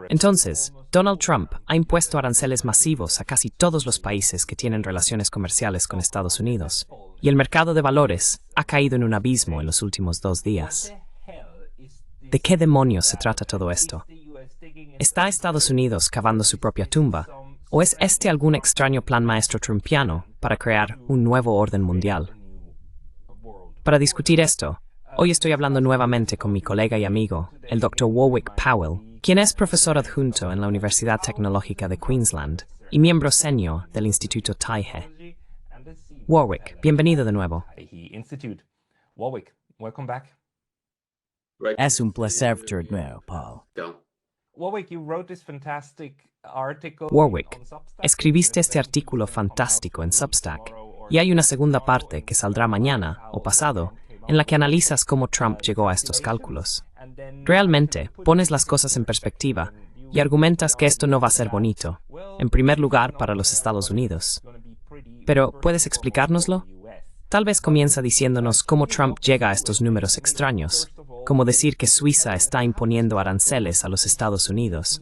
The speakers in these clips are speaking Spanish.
Entonces, Donald Trump ha impuesto aranceles masivos a casi todos los países que tienen relaciones comerciales con Estados Unidos, y el mercado de valores ha caído en un abismo en los últimos 2 días. ¿De qué demonios se trata todo esto? ¿Está Estados Unidos cavando su propia tumba? ¿O es este algún extraño plan maestro trumpiano para crear un nuevo orden mundial? Para discutir esto, hoy estoy hablando nuevamente con mi colega y amigo, el Dr. Warwick Powell, quien es profesor adjunto en la Universidad Tecnológica de Queensland y miembro senior del Instituto Taihe. Warwick, bienvenido de nuevo. Es un placer de nuevo, Paul. Warwick, escribiste este artículo fantástico en Substack, y hay una segunda parte que saldrá mañana o pasado, en la que analizas cómo Trump llegó a estos cálculos. Realmente, pones las cosas en perspectiva y argumentas que esto no va a ser bonito, en primer lugar para los Estados Unidos. Pero, ¿puedes explicárnoslo? Tal vez comienza diciéndonos cómo Trump llega a estos números extraños, como decir que Suiza está imponiendo aranceles a los Estados Unidos.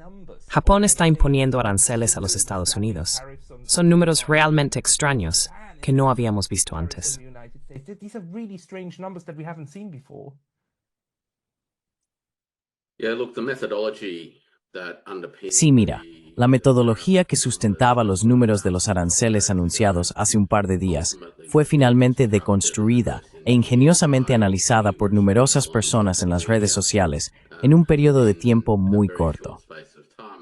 Japón está imponiendo aranceles a los Estados Unidos. Son números realmente extraños que no habíamos visto antes. Sí, mira, la metodología que sustentaba los números de los aranceles anunciados hace un par de días fue finalmente deconstruida e ingeniosamente analizada por numerosas personas en las redes sociales en un periodo de tiempo muy corto.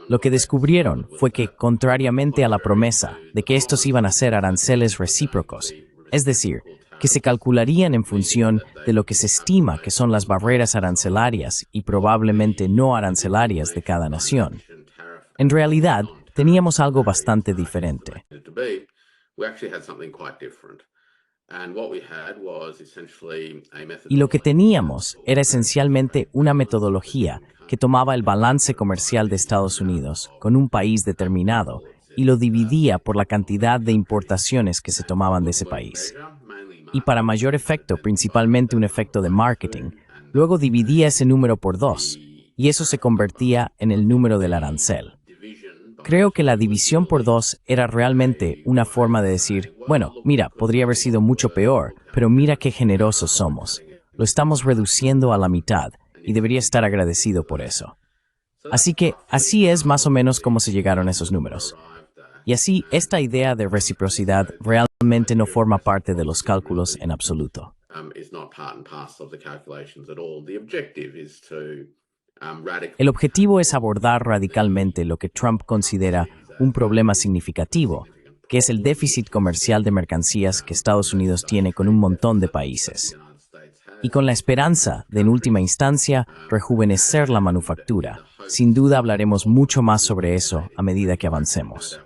Lo que descubrieron fue que, contrariamente a la promesa de que estos iban a ser aranceles recíprocos, es decir, que se calcularían en función de lo que se estima que son las barreras arancelarias y probablemente no arancelarias de cada nación, en realidad teníamos algo bastante diferente. Y lo que teníamos era esencialmente una metodología que tomaba el balance comercial de Estados Unidos con un país determinado y lo dividía por la cantidad de importaciones que se tomaban de ese país. Y para mayor efecto, principalmente un efecto de marketing, luego dividía ese número por 2, y eso se convertía en el número del arancel. Creo que la división por 2 era realmente una forma de decir, bueno, mira, podría haber sido mucho peor, pero mira qué generosos somos. Lo estamos reduciendo a la mitad, y debería estar agradecido por eso. Así que, así es más o menos cómo se llegaron a esos números. Y así, esta idea de reciprocidad realmente no forma parte de los cálculos en absoluto. El objetivo es abordar radicalmente lo que Trump considera un problema significativo, que es el déficit comercial de mercancías que Estados Unidos tiene con un montón de países. Y con la esperanza de, en última instancia, rejuvenecer la manufactura. Sin duda hablaremos mucho más sobre eso a medida que avancemos.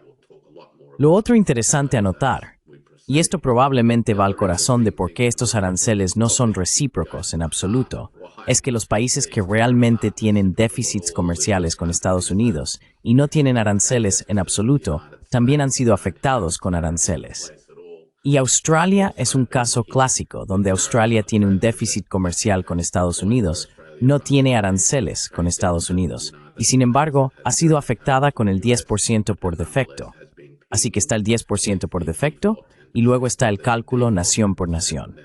Lo otro interesante a notar, y esto probablemente va al corazón de por qué estos aranceles no son recíprocos en absoluto, es que los países que realmente tienen déficits comerciales con Estados Unidos y no tienen aranceles en absoluto, también han sido afectados con aranceles. Y Australia es un caso clásico, donde Australia tiene un déficit comercial con Estados Unidos, no tiene aranceles con Estados Unidos, y sin embargo ha sido afectada con el 10% por defecto. Así que está el 10% por defecto, y luego está el cálculo nación por nación.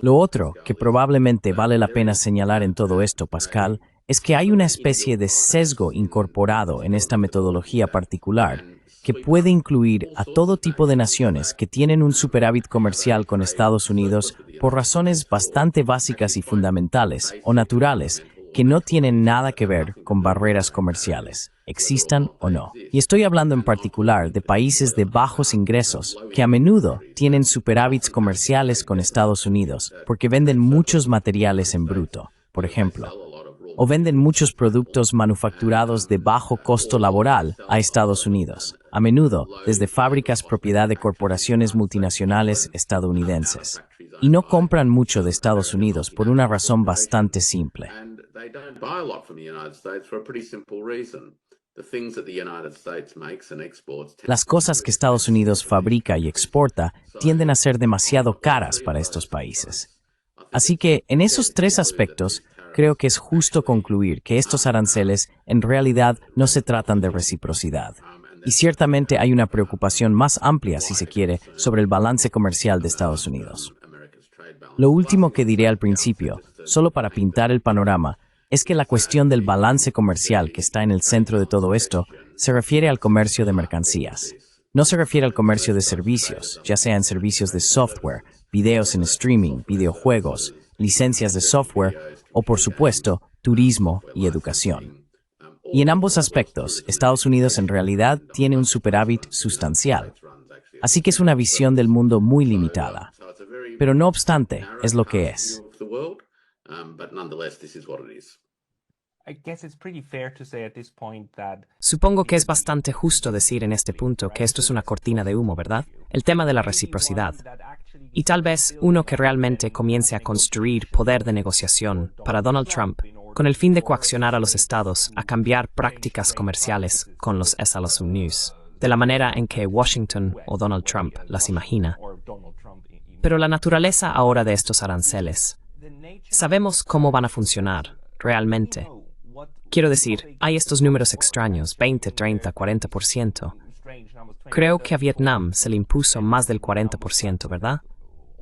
Lo otro que probablemente vale la pena señalar en todo esto, Pascal, es que hay una especie de sesgo incorporado en esta metodología particular que puede incluir a todo tipo de naciones que tienen un superávit comercial con Estados Unidos por razones bastante básicas y fundamentales o naturales que no tienen nada que ver con barreras comerciales, existan o no. Y estoy hablando en particular de países de bajos ingresos que a menudo tienen superávits comerciales con Estados Unidos porque venden muchos materiales en bruto, por ejemplo, o venden muchos productos manufacturados de bajo costo laboral a Estados Unidos, a menudo desde fábricas propiedad de corporaciones multinacionales estadounidenses. Y no compran mucho de Estados Unidos por una razón bastante simple. Las cosas que Estados Unidos fabrica y exporta tienden a ser demasiado caras para estos países. Así que, en esos tres aspectos, creo que es justo concluir que estos aranceles en realidad no se tratan de reciprocidad. Y ciertamente hay una preocupación más amplia, si se quiere, sobre el balance comercial de Estados Unidos. Lo último que diré al principio, solo para pintar el panorama, es que la cuestión del balance comercial que está en el centro de todo esto se refiere al comercio de mercancías. No se refiere al comercio de servicios, ya sean servicios de software, videos en streaming, videojuegos, licencias de software o, por supuesto, turismo y educación. Y en ambos aspectos, Estados Unidos en realidad tiene un superávit sustancial. Así que es una visión del mundo muy limitada. Pero no obstante, es lo que es. Supongo que es bastante justo decir en este punto que esto es una cortina de humo, ¿verdad? El tema de la reciprocidad. Y tal vez uno que realmente comience a construir poder de negociación para Donald Trump con el fin de coaccionar a los estados a cambiar prácticas comerciales con los Estados Unidos, de la manera en que Washington o Donald Trump las imagina. Pero la naturaleza ahora de estos aranceles. Sabemos cómo van a funcionar, realmente. Quiero decir, hay estos números extraños, 20, 30, 40%. Creo que a Vietnam se le impuso más del 40%, ¿verdad?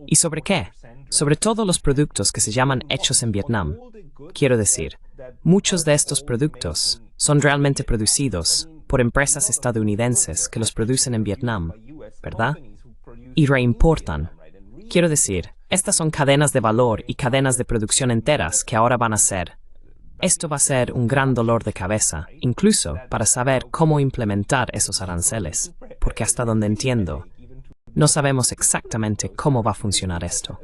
¿Y sobre qué? Sobre todos los productos que se llaman hechos en Vietnam. Quiero decir, muchos de estos productos son realmente producidos por empresas estadounidenses que los producen en Vietnam, ¿verdad? Y reimportan. Quiero decir, estas son cadenas de valor y cadenas de producción enteras que ahora van a ser. Esto va a ser un gran dolor de cabeza, incluso para saber cómo implementar esos aranceles, porque hasta donde entiendo, no sabemos exactamente cómo va a funcionar esto.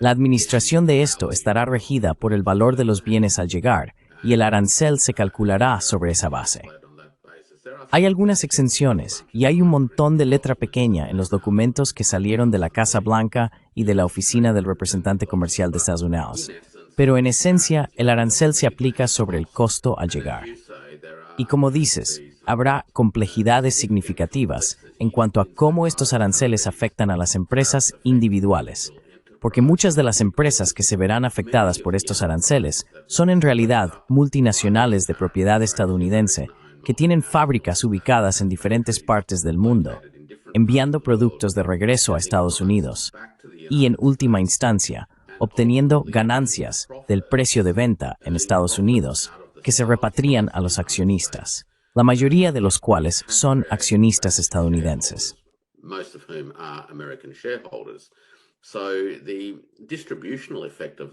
La administración de esto estará regida por el valor de los bienes al llegar, y el arancel se calculará sobre esa base. Hay algunas exenciones y hay un montón de letra pequeña en los documentos que salieron de la Casa Blanca y de la Oficina del Representante Comercial de Estados Unidos. Pero en esencia, el arancel se aplica sobre el costo al llegar. Y como dices, habrá complejidades significativas en cuanto a cómo estos aranceles afectan a las empresas individuales, porque muchas de las empresas que se verán afectadas por estos aranceles son en realidad multinacionales de propiedad estadounidense que tienen fábricas ubicadas en diferentes partes del mundo, enviando productos de regreso a Estados Unidos y, en última instancia, obteniendo ganancias del precio de venta en Estados Unidos que se repatrian a los accionistas, la mayoría de los cuales son accionistas estadounidenses.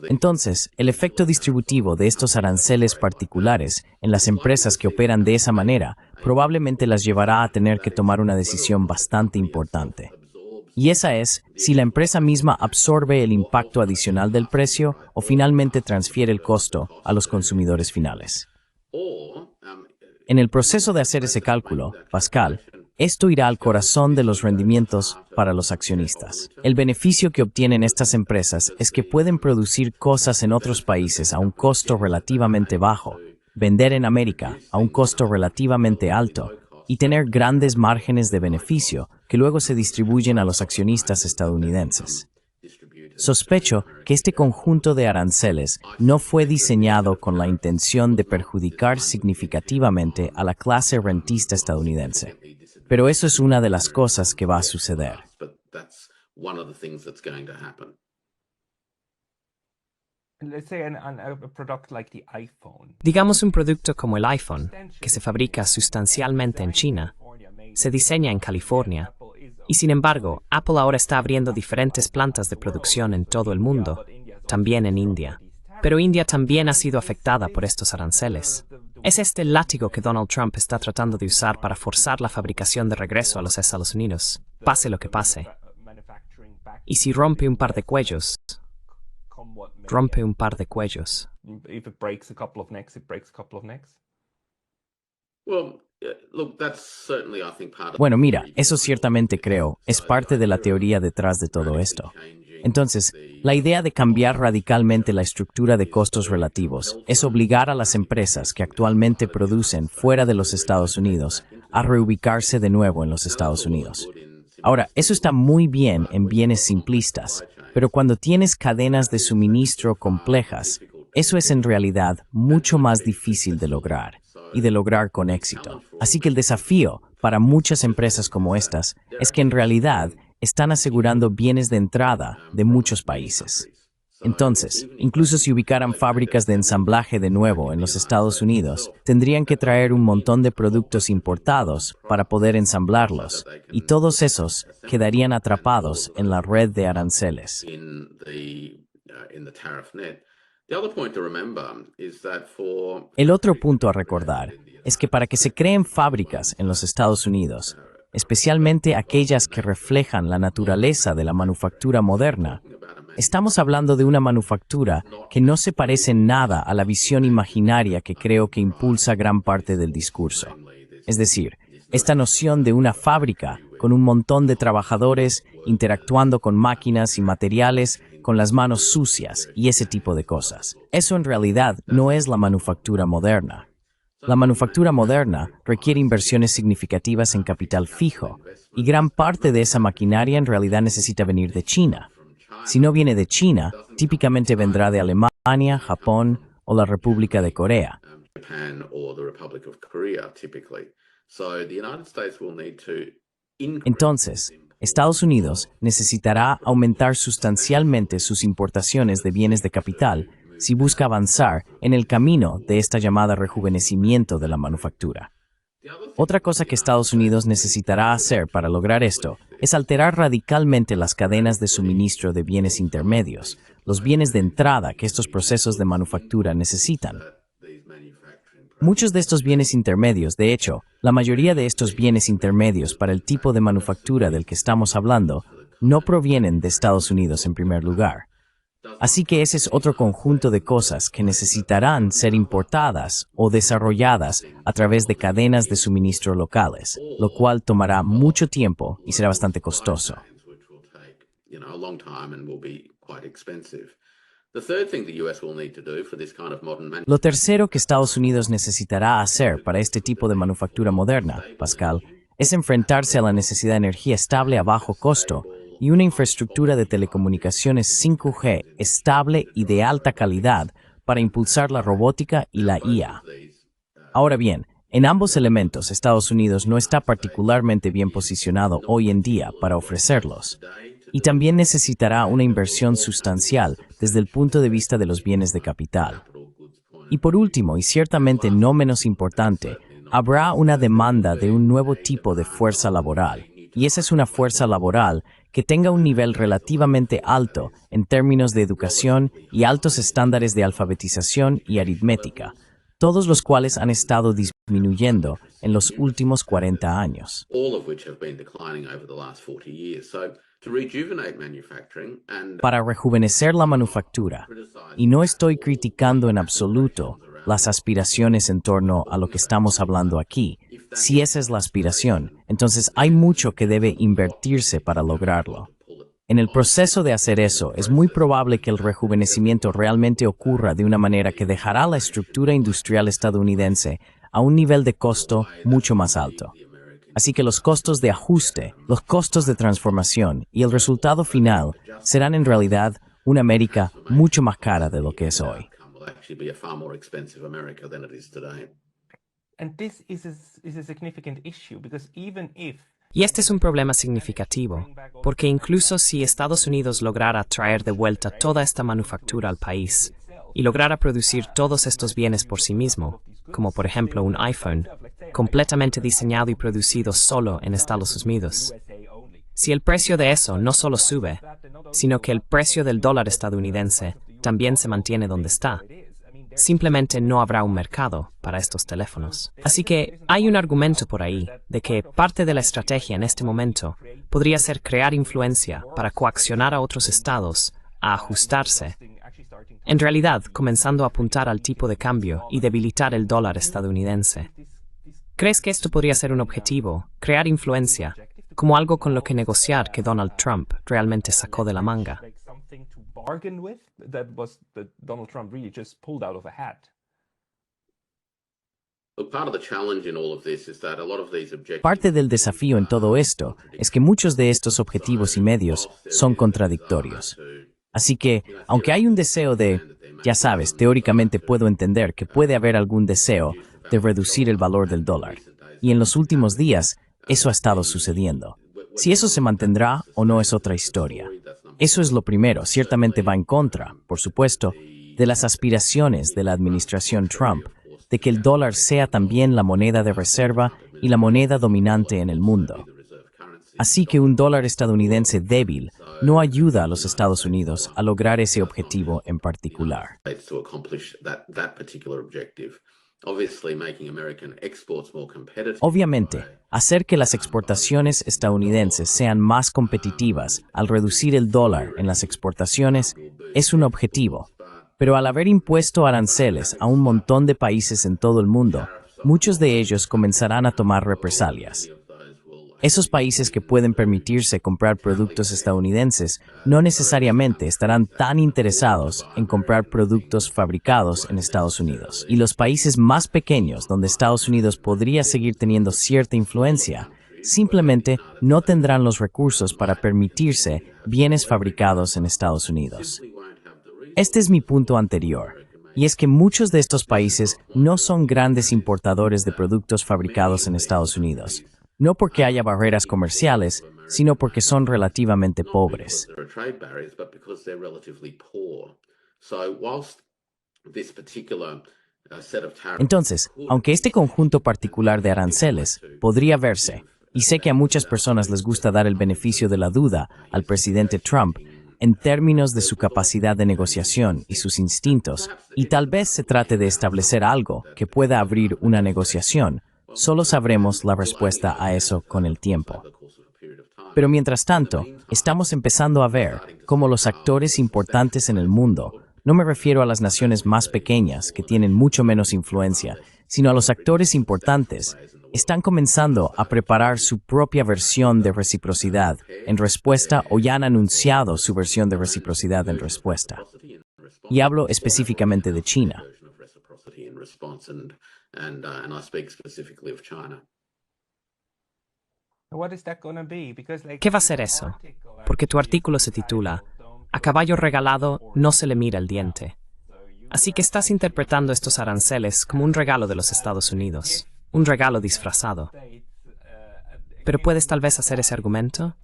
Entonces, el efecto distributivo de estos aranceles particulares en las empresas que operan de esa manera probablemente las llevará a tener que tomar una decisión bastante importante. Y esa es si la empresa misma absorbe el impacto adicional del precio o finalmente transfiere el costo a los consumidores finales. En el proceso de hacer ese cálculo, Pascal, esto irá al corazón de los rendimientos para los accionistas. El beneficio que obtienen estas empresas es que pueden producir cosas en otros países a un costo relativamente bajo, vender en América a un costo relativamente alto y tener grandes márgenes de beneficio que luego se distribuyen a los accionistas estadounidenses. Sospecho que este conjunto de aranceles no fue diseñado con la intención de perjudicar significativamente a la clase rentista estadounidense. Pero eso es una de las cosas que va a suceder. Digamos un producto como el iPhone, que se fabrica sustancialmente en China, se diseña en California, y sin embargo, Apple ahora está abriendo diferentes plantas de producción en todo el mundo, también en India. Pero India también ha sido afectada por estos aranceles. Es este el látigo que Donald Trump está tratando de usar para forzar la fabricación de regreso a los Estados Unidos, pase lo que pase. Y si rompe un par de cuellos, rompe un par de cuellos. Bueno, mira, eso ciertamente creo, es parte de la teoría detrás de todo esto. Entonces, la idea de cambiar radicalmente la estructura de costos relativos es obligar a las empresas que actualmente producen fuera de los Estados Unidos a reubicarse de nuevo en los Estados Unidos. Ahora, eso está muy bien en bienes simplistas, pero cuando tienes cadenas de suministro complejas, eso es en realidad mucho más difícil de lograr, y de lograr con éxito. Así que el desafío para muchas empresas como estas es que en realidad están asegurando bienes de entrada de muchos países. Entonces, incluso si ubicaran fábricas de ensamblaje de nuevo en los Estados Unidos, tendrían que traer un montón de productos importados para poder ensamblarlos, y todos esos quedarían atrapados en la red de aranceles. El otro punto a recordar es que para que se creen fábricas en los Estados Unidos, especialmente aquellas que reflejan la naturaleza de la manufactura moderna, estamos hablando de una manufactura que no se parece en nada a la visión imaginaria que creo que impulsa gran parte del discurso. Es decir, esta noción de una fábrica con un montón de trabajadores interactuando con máquinas y materiales con las manos sucias y ese tipo de cosas. Eso en realidad no es la manufactura moderna. La manufactura moderna requiere inversiones significativas en capital fijo, y gran parte de esa maquinaria en realidad necesita venir de China. Si no viene de China, típicamente vendrá de Alemania, Japón o la República de Corea. Entonces, Estados Unidos necesitará aumentar sustancialmente sus importaciones de bienes de capital si busca avanzar en el camino de esta llamada rejuvenecimiento de la manufactura. Otra cosa que Estados Unidos necesitará hacer para lograr esto es alterar radicalmente las cadenas de suministro de bienes intermedios, los bienes de entrada que estos procesos de manufactura necesitan. Muchos de estos bienes intermedios, de hecho, la mayoría de estos bienes intermedios para el tipo de manufactura del que estamos hablando, no provienen de Estados Unidos en primer lugar. Así que ese es otro conjunto de cosas que necesitarán ser importadas o desarrolladas a través de cadenas de suministro locales, lo cual tomará mucho tiempo y será bastante costoso. Lo tercero que Estados Unidos necesitará hacer para este tipo de manufactura moderna, Pascal, es enfrentarse a la necesidad de energía estable a bajo costo y una infraestructura de telecomunicaciones 5G estable y de alta calidad para impulsar la robótica y la IA. Ahora bien, en ambos elementos Estados Unidos no está particularmente bien posicionado hoy en día para ofrecerlos, y también necesitará una inversión sustancial desde el punto de vista de los bienes de capital. Y por último, y ciertamente no menos importante, habrá una demanda de un nuevo tipo de fuerza laboral, y esa es una fuerza laboral que tenga un nivel relativamente alto en términos de educación y altos estándares de alfabetización y aritmética, todos los cuales han estado disminuyendo en los últimos 40 años. Para rejuvenecer la manufactura, y no estoy criticando en absoluto las aspiraciones en torno a lo que estamos hablando aquí, si esa es la aspiración, entonces hay mucho que debe invertirse para lograrlo. En el proceso de hacer eso, es muy probable que el rejuvenecimiento realmente ocurra de una manera que dejará la estructura industrial estadounidense a un nivel de costo mucho más alto. Así que los costos de ajuste, los costos de transformación y el resultado final serán en realidad una América mucho más cara de lo que es hoy. Y este es un problema significativo, porque incluso si Estados Unidos lograra traer de vuelta toda esta manufactura al país y lograra producir todos estos bienes por sí mismo, como por ejemplo un iPhone, completamente diseñado y producido solo en Estados Unidos, si el precio de eso no solo sube, sino que el precio del dólar estadounidense también se mantiene donde está, simplemente no habrá un mercado para estos teléfonos. Así que hay un argumento por ahí de que parte de la estrategia en este momento podría ser crear influencia para coaccionar a otros estados a ajustarse, en realidad comenzando a apuntar al tipo de cambio y debilitar el dólar estadounidense. ¿Crees que esto podría ser un objetivo, crear influencia, como algo con lo que negociar que Donald Trump realmente sacó de la manga? bargained with that Donald Trump really just pulled out of a hat? Parte del desafío en todo esto es que muchos de estos objetivos y medios son contradictorios. Así que, aunque hay un deseo de, ya sabes, teóricamente puedo entender que puede haber algún deseo de reducir el valor del dólar. Y en los últimos días, eso ha estado sucediendo. Si eso se mantendrá o no es otra historia. Eso es lo primero, ciertamente va en contra, por supuesto, de las aspiraciones de la administración Trump de que el dólar sea también la moneda de reserva y la moneda dominante en el mundo. Así que un dólar estadounidense débil no ayuda a los Estados Unidos a lograr ese objetivo en particular. Obviamente, hacer que las exportaciones estadounidenses sean más competitivas al reducir el dólar en las exportaciones es un objetivo. Pero al haber impuesto aranceles a un montón de países en todo el mundo, muchos de ellos comenzarán a tomar represalias. Esos países que pueden permitirse comprar productos estadounidenses no necesariamente estarán tan interesados en comprar productos fabricados en Estados Unidos. Y los países más pequeños donde Estados Unidos podría seguir teniendo cierta influencia, simplemente no tendrán los recursos para permitirse bienes fabricados en Estados Unidos. Este es mi punto anterior, y es que muchos de estos países no son grandes importadores de productos fabricados en Estados Unidos, no porque haya barreras comerciales, sino porque son relativamente pobres. Entonces, aunque este conjunto particular de aranceles podría verse, y sé que a muchas personas les gusta dar el beneficio de la duda al presidente Trump, en términos de su capacidad de negociación y sus instintos, y tal vez se trate de establecer algo que pueda abrir una negociación, solo sabremos la respuesta a eso con el tiempo. Pero mientras tanto, estamos empezando a ver cómo los actores importantes en el mundo, no me refiero a las naciones más pequeñas que tienen mucho menos influencia, sino a los actores importantes, están comenzando a preparar su propia versión de reciprocidad en respuesta o ya han anunciado su versión de reciprocidad en respuesta. Y hablo específicamente de China. ¿Qué va a ser eso? Porque tu artículo se titula "A caballo regalado no se le mira el diente". Así que estás interpretando estos aranceles como un regalo de los Estados Unidos. Un regalo disfrazado. ¿Pero puedes tal vez hacer ese argumento?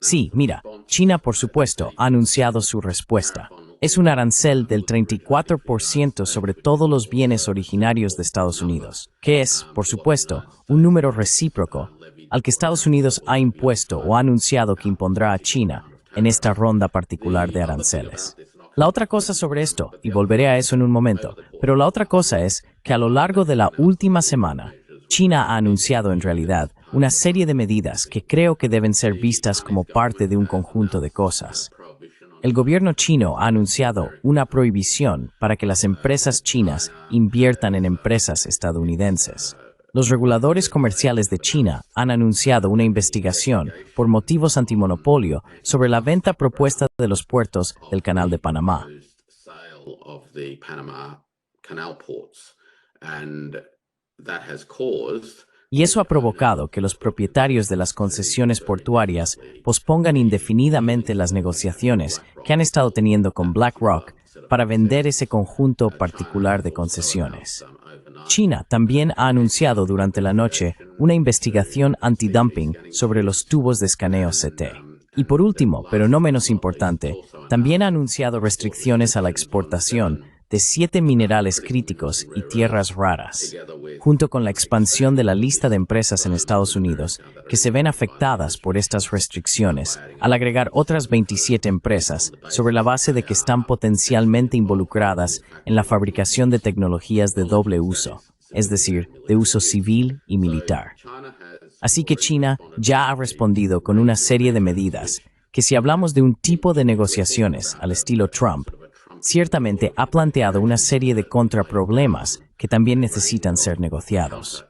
Sí, mira, China por supuesto ha anunciado su respuesta. Es un arancel del 34% sobre todos los bienes originarios de Estados Unidos, que es, por supuesto, un número recíproco al que Estados Unidos ha impuesto o ha anunciado que impondrá a China en esta ronda particular de aranceles. La otra cosa sobre esto, y volveré a eso en un momento, pero la otra cosa es que a lo largo de la última semana, China ha anunciado en realidad una serie de medidas que creo que deben ser vistas como parte de un conjunto de cosas. El gobierno chino ha anunciado una prohibición para que las empresas chinas inviertan en empresas estadounidenses. Los reguladores comerciales de China han anunciado una investigación por motivos antimonopolio sobre la venta propuesta de los puertos del Canal de Panamá. Y eso ha provocado que los propietarios de las concesiones portuarias pospongan indefinidamente las negociaciones que han estado teniendo con BlackRock para vender ese conjunto particular de concesiones. China también ha anunciado durante la noche una investigación antidumping sobre los tubos de escaneo CT. Y por último, pero no menos importante, también ha anunciado restricciones a la exportación de 7 minerales críticos y tierras raras, junto con la expansión de la lista de empresas en Estados Unidos que se ven afectadas por estas restricciones, al agregar otras 27 empresas sobre la base de que están potencialmente involucradas en la fabricación de tecnologías de doble uso, es decir, de uso civil y militar. Así que China ya ha respondido con una serie de medidas que, si hablamos de un tipo de negociaciones al estilo Trump, ciertamente ha planteado una serie de contraproblemas que también necesitan ser negociados.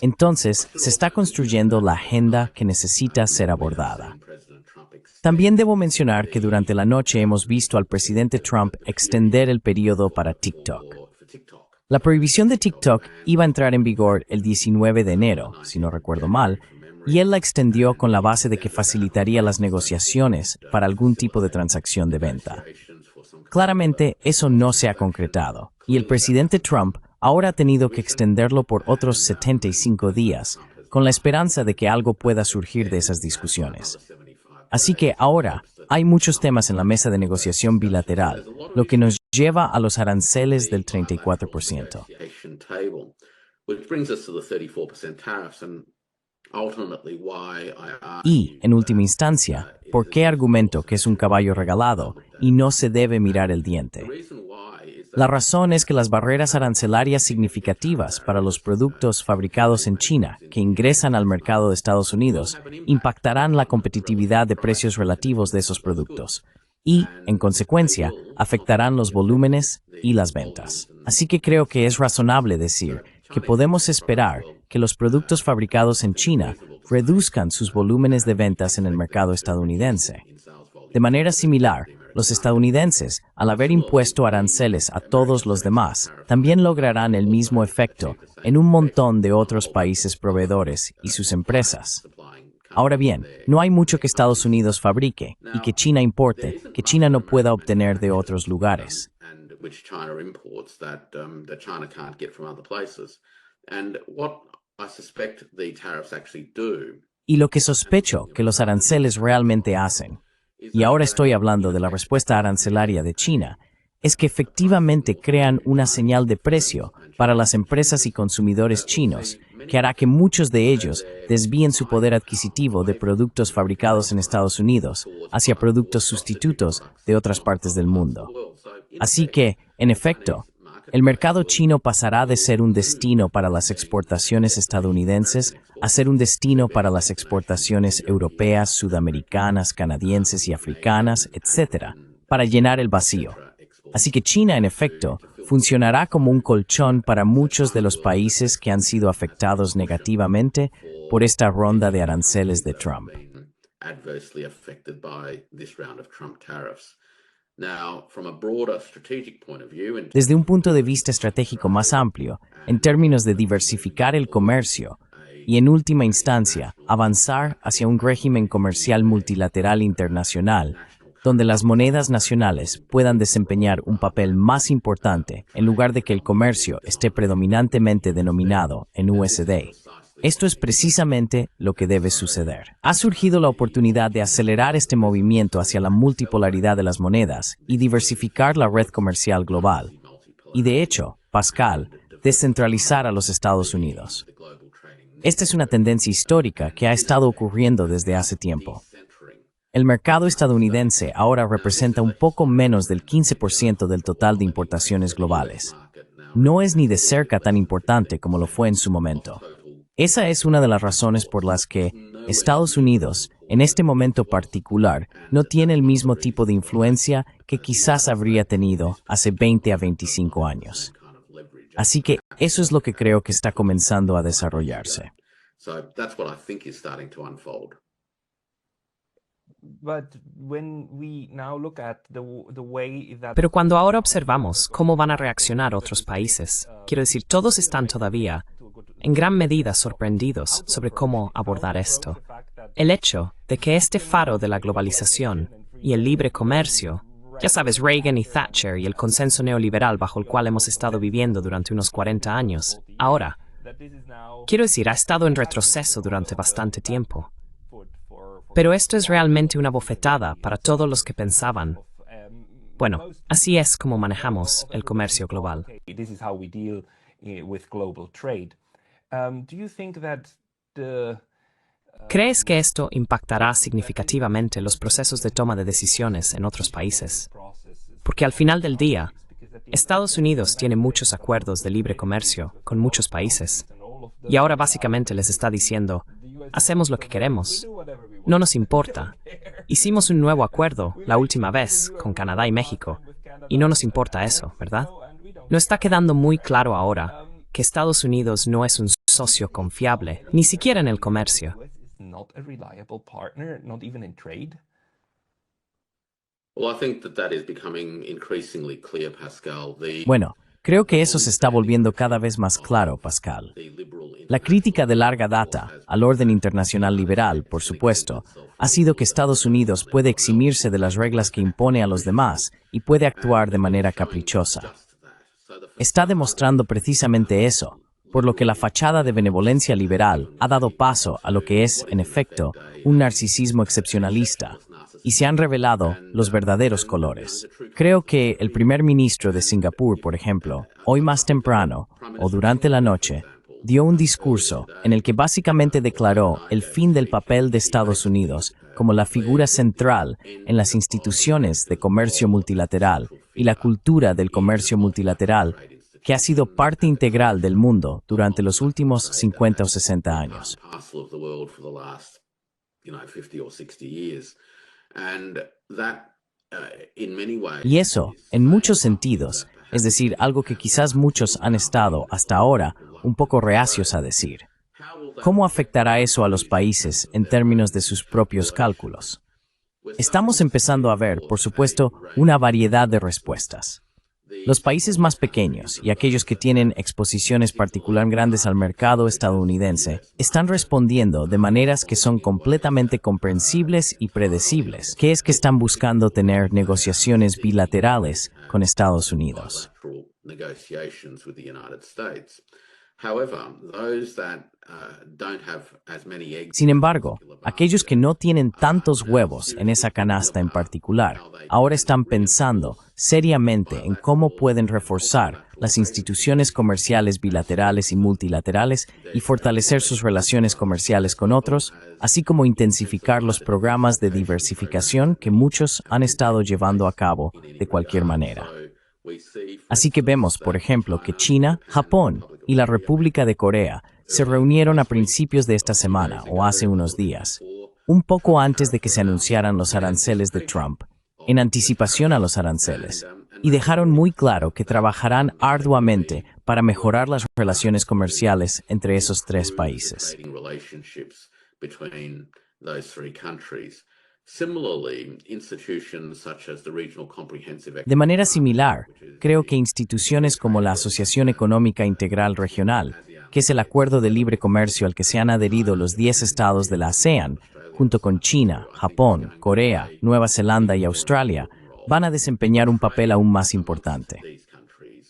Entonces, se está construyendo la agenda que necesita ser abordada. También debo mencionar que durante la noche hemos visto al presidente Trump extender el periodo para TikTok. La prohibición de TikTok iba a entrar en vigor el 19 de enero, si no recuerdo mal, y él la extendió con la base de que facilitaría las negociaciones para algún tipo de transacción de venta. Claramente, eso no se ha concretado, y el presidente Trump ahora ha tenido que extenderlo por otros 75 días, con la esperanza de que algo pueda surgir de esas discusiones. Así que ahora hay muchos temas en la mesa de negociación bilateral, lo que nos lleva a los aranceles del 34%. Y, en última instancia, ¿por qué argumento que es un caballo regalado y no se debe mirar el diente? La razón es que las barreras arancelarias significativas para los productos fabricados en China que ingresan al mercado de Estados Unidos impactarán la competitividad de precios relativos de esos productos y, en consecuencia, afectarán los volúmenes y las ventas. Así que creo que es razonable decir que podemos esperar que los productos fabricados en China reduzcan sus volúmenes de ventas en el mercado estadounidense. De manera similar, los estadounidenses, al haber impuesto aranceles a todos los demás, también lograrán el mismo efecto en un montón de otros países proveedores y sus empresas. Ahora bien, no hay mucho que Estados Unidos fabrique y que China importe que China no pueda obtener de otros lugares. Y lo que sospecho que los aranceles realmente hacen, y ahora estoy hablando de la respuesta arancelaria de China, es que efectivamente crean una señal de precio para las empresas y consumidores chinos, que hará que muchos de ellos desvíen su poder adquisitivo de productos fabricados en Estados Unidos hacia productos sustitutos de otras partes del mundo. Así que, en efecto, el mercado chino pasará de ser un destino para las exportaciones estadounidenses a ser un destino para las exportaciones europeas, sudamericanas, canadienses y africanas, etc., para llenar el vacío. Así que China, en efecto, funcionará como un colchón para muchos de los países que han sido afectados negativamente por esta ronda de aranceles de Trump. Desde un punto de vista estratégico más amplio, en términos de diversificar el comercio y, en última instancia, avanzar hacia un régimen comercial multilateral internacional, donde las monedas nacionales puedan desempeñar un papel más importante en lugar de que el comercio esté predominantemente denominado en USD. Esto es precisamente lo que debe suceder. Ha surgido la oportunidad de acelerar este movimiento hacia la multipolaridad de las monedas y diversificar la red comercial global. Y de hecho, Pascal, descentralizar a los Estados Unidos. Esta es una tendencia histórica que ha estado ocurriendo desde hace tiempo. El mercado estadounidense ahora representa un poco menos del 15% del total de importaciones globales. No es ni de cerca tan importante como lo fue en su momento. Esa es una de las razones por las que Estados Unidos, en este momento particular, no tiene el mismo tipo de influencia que quizás habría tenido hace 20 a 25 años. Así que eso es lo que creo que está comenzando a desarrollarse. Pero cuando ahora observamos cómo van a reaccionar otros países, quiero decir, todos están todavía en gran medida sorprendidos sobre cómo abordar esto. El hecho de que este faro de la globalización y el libre comercio, ya sabes, Reagan y Thatcher y el consenso neoliberal bajo el cual hemos estado viviendo durante unos 40 años, ahora, quiero decir, ha estado en retroceso durante bastante tiempo. Pero esto es realmente una bofetada para todos los que pensaban, bueno, así es como manejamos el comercio global. ¿Crees que esto impactará significativamente los procesos de toma de decisiones en otros países? Porque al final del día, Estados Unidos tiene muchos acuerdos de libre comercio con muchos países. Y ahora básicamente les está diciendo, hacemos lo que queremos. No nos importa. Hicimos un nuevo acuerdo la última vez con Canadá y México, y no nos importa eso, ¿verdad? No está quedando muy claro ahora que Estados Unidos no es un socio confiable, ni siquiera en el comercio. Not a reliable partner, not even in trade. Well, I think that is becoming increasingly clear, Pascal. Bueno, creo que eso se está volviendo cada vez más claro, Pascal. La crítica de larga data al orden internacional liberal, por supuesto, ha sido que Estados Unidos puede eximirse de las reglas que impone a los demás y puede actuar de manera caprichosa. Está demostrando precisamente eso, por lo que la fachada de benevolencia liberal ha dado paso a lo que es, en efecto, un narcisismo excepcionalista, y se han revelado los verdaderos colores. Creo que el primer ministro de Singapur, por ejemplo, hoy más temprano, o durante la noche, dio un discurso en el que básicamente declaró el fin del papel de Estados Unidos como la figura central en las instituciones de comercio multilateral y la cultura del comercio multilateral que ha sido parte integral del mundo durante los últimos 50 o 60 años. Y eso, en muchos sentidos, es decir, algo que quizás muchos han estado hasta ahora un poco reacios a decir. ¿Cómo afectará eso a los países en términos de sus propios cálculos? Estamos empezando a ver, por supuesto, una variedad de respuestas. Los países más pequeños y aquellos que tienen exposiciones particularmente grandes al mercado estadounidense están respondiendo de maneras que son completamente comprensibles y predecibles, que es que están buscando tener negociaciones bilaterales con Estados Unidos. Sin embargo, aquellos que no tienen tantos huevos en esa canasta en particular, ahora están pensando seriamente en cómo pueden reforzar las instituciones comerciales bilaterales y multilaterales y fortalecer sus relaciones comerciales con otros, así como intensificar los programas de diversificación que muchos han estado llevando a cabo de cualquier manera. Así que vemos, por ejemplo, que China, Japón y la República de Corea se reunieron a principios de esta semana o hace unos días, un poco antes de que se anunciaran los aranceles de Trump, en anticipación a los aranceles, y dejaron muy claro que trabajarán arduamente para mejorar las relaciones comerciales entre esos tres países. De manera similar, creo que instituciones como la Asociación Económica Integral Regional, que es el acuerdo de libre comercio al que se han adherido los 10 estados de la ASEAN, junto con China, Japón, Corea, Nueva Zelanda y Australia, van a desempeñar un papel aún más importante.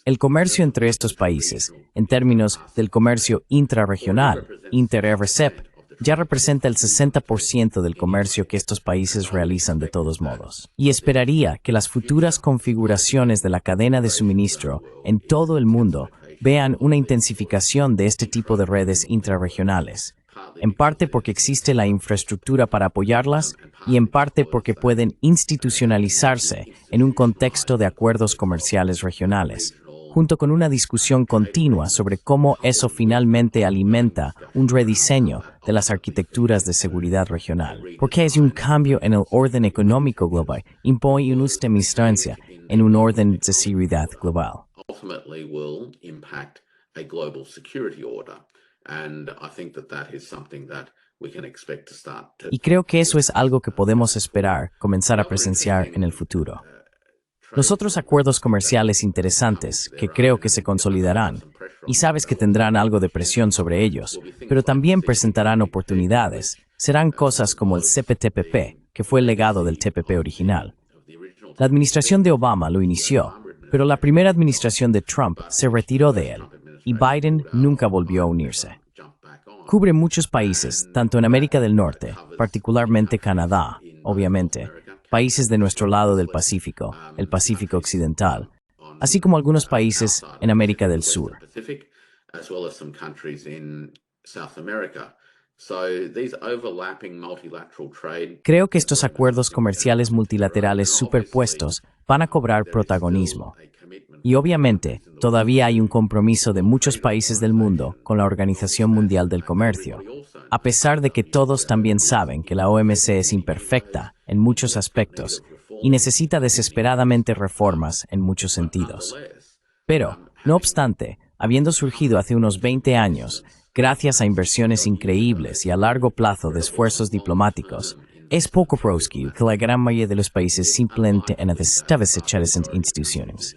El comercio entre estos países, en términos del comercio intrarregional, Inter-RCEP, ya representa el 60% del comercio que estos países realizan de todos modos. Y esperaría que las futuras configuraciones de la cadena de suministro en todo el mundo vean una intensificación de este tipo de redes intrarregionales, en parte porque existe la infraestructura para apoyarlas y en parte porque pueden institucionalizarse en un contexto de acuerdos comerciales regionales, junto con una discusión continua sobre cómo eso finalmente alimenta un rediseño de las arquitecturas de seguridad regional. Porque es un cambio en el orden económico global, impone una instancia en un orden de seguridad global. Y creo que eso es algo que podemos esperar comenzar a presenciar en el futuro. Los otros acuerdos comerciales interesantes que creo que se consolidarán, y sabes que tendrán algo de presión sobre ellos, pero también presentarán oportunidades, serán cosas como el CPTPP, que fue el legado del TPP original. La administración de Obama lo inició, pero la primera administración de Trump se retiró de él, y Biden nunca volvió a unirse. Cubre muchos países, tanto en América del Norte, particularmente Canadá, obviamente, países de nuestro lado del Pacífico, el Pacífico Occidental, así como algunos países en América del Sur. Creo que estos acuerdos comerciales multilaterales superpuestos van a cobrar protagonismo. Y obviamente, todavía hay un compromiso de muchos países del mundo con la Organización Mundial del Comercio, a pesar de que todos también saben que la OMC es imperfecta en muchos aspectos y necesita desesperadamente reformas en muchos sentidos. Pero, No obstante, habiendo surgido hace unos 20 años, gracias a inversiones increíbles y a largo plazo de esfuerzos diplomáticos, es poco probable que la gran mayoría de los países simplemente necesiten esas instituciones.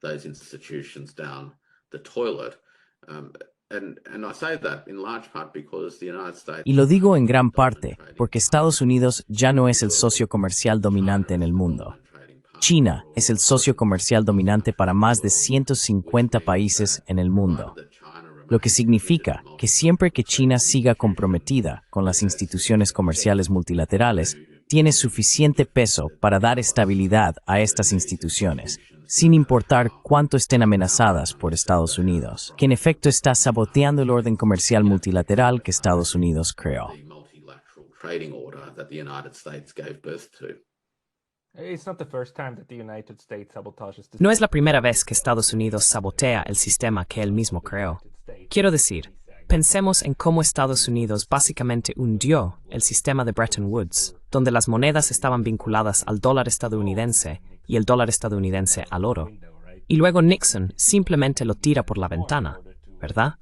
Those institutions down the toilet. And I say that in large part because the United States. Y lo digo en gran parte porque Estados Unidos ya no es el socio comercial dominante en el mundo. China es el socio comercial dominante para más de 150 países en el mundo, lo que significa que siempre que China siga comprometida con las instituciones comerciales multilaterales, tiene suficiente peso para dar estabilidad a estas instituciones, sin importar cuánto estén amenazadas por Estados Unidos, que en efecto está saboteando el orden comercial multilateral que Estados Unidos creó. No es la primera vez que Estados Unidos sabotea el sistema que él mismo creó. Quiero decir, pensemos en cómo Estados Unidos básicamente hundió el sistema de Bretton Woods, donde las monedas estaban vinculadas al dólar estadounidense y el dólar estadounidense al oro. Y luego Nixon simplemente lo tira por la ventana, ¿verdad?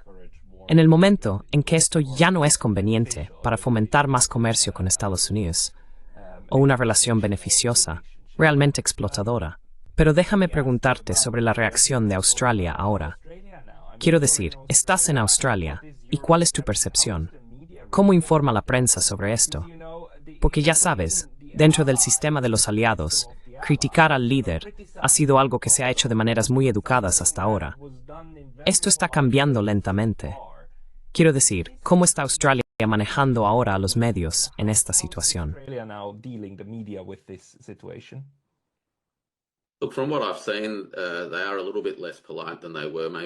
En el momento en que esto ya no es conveniente para fomentar más comercio con Estados Unidos, o una relación beneficiosa, realmente explotadora. Pero déjame preguntarte sobre la reacción de Australia ahora. Quiero decir, estás en Australia, ¿y cuál es tu percepción? ¿Cómo informa la prensa sobre esto? Porque ya sabes, dentro del sistema de los aliados, criticar al líder ha sido algo que se ha hecho de maneras muy educadas hasta ahora. Esto está cambiando lentamente. Quiero decir, ¿cómo está Australia manejando ahora a los medios en esta situación?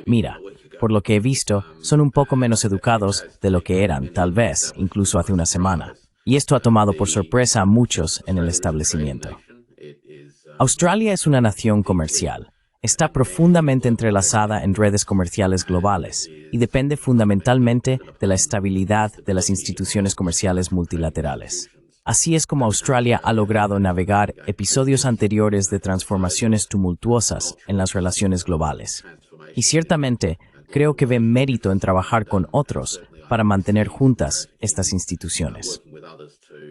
Mira, por lo que he visto, son un poco menos educados de lo que eran, tal vez, incluso hace una semana. Y esto ha tomado por sorpresa a muchos en el establecimiento. Australia es una nación comercial. Está profundamente entrelazada en redes comerciales globales y depende fundamentalmente de la estabilidad de las instituciones comerciales multilaterales. Así es como Australia ha logrado navegar episodios anteriores de transformaciones tumultuosas en las relaciones globales. Y ciertamente, creo que ve mérito en trabajar con otros para mantener juntas estas instituciones.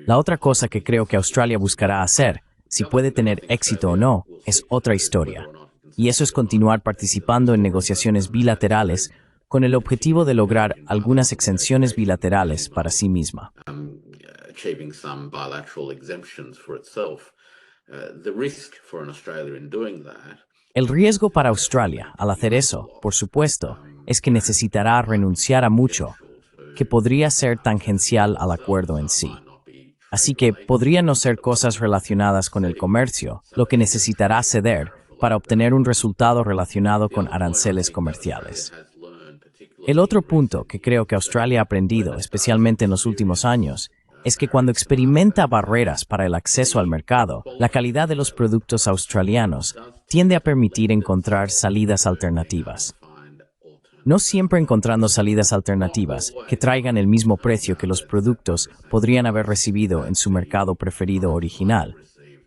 La otra cosa que creo que Australia buscará hacer, si puede tener éxito o no, es otra historia. Y eso es continuar participando en negociaciones bilaterales con el objetivo de lograr algunas exenciones bilaterales para sí misma. El riesgo para Australia al hacer eso, por supuesto, es que necesitará renunciar a mucho, que podría ser tangencial al acuerdo en sí. Así que podrían no ser cosas relacionadas con el comercio, lo que necesitará ceder para obtener un resultado relacionado con aranceles comerciales. El otro punto que creo que Australia ha aprendido, especialmente en los últimos años, es que cuando experimenta barreras para el acceso al mercado, la calidad de los productos australianos tiende a permitir encontrar salidas alternativas. No siempre encontrando salidas alternativas que traigan el mismo precio que los productos podrían haber recibido en su mercado preferido original,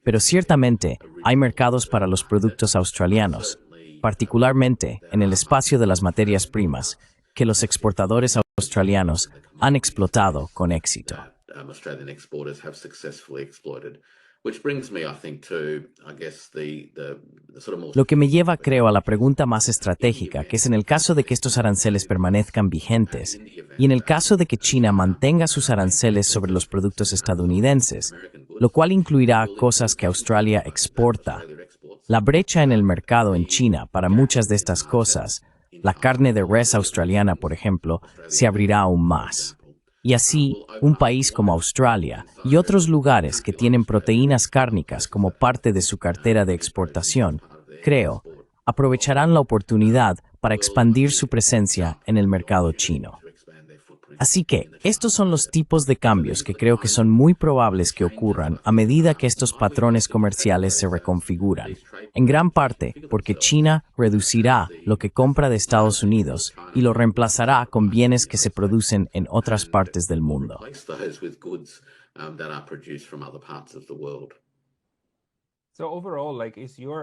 pero ciertamente hay mercados para los productos australianos, particularmente en el espacio de las materias primas, que los exportadores australianos han explotado con éxito. Lo que me lleva, creo, a la pregunta más estratégica, que es en el caso de que estos aranceles permanezcan vigentes y en el caso de que China mantenga sus aranceles sobre los productos estadounidenses, lo cual incluirá cosas que Australia exporta. La brecha en el mercado en China para muchas de estas cosas, la carne de res australiana, por ejemplo, se abrirá aún más. Y así, un país como Australia y otros lugares que tienen proteínas cárnicas como parte de su cartera de exportación, creo, aprovecharán la oportunidad para expandir su presencia en el mercado chino. Así que, estos son los tipos de cambios que creo que son muy probables que ocurran a medida que estos patrones comerciales se reconfiguran, en gran parte porque China reducirá lo que compra de Estados Unidos y lo reemplazará con bienes que se producen en otras partes del mundo.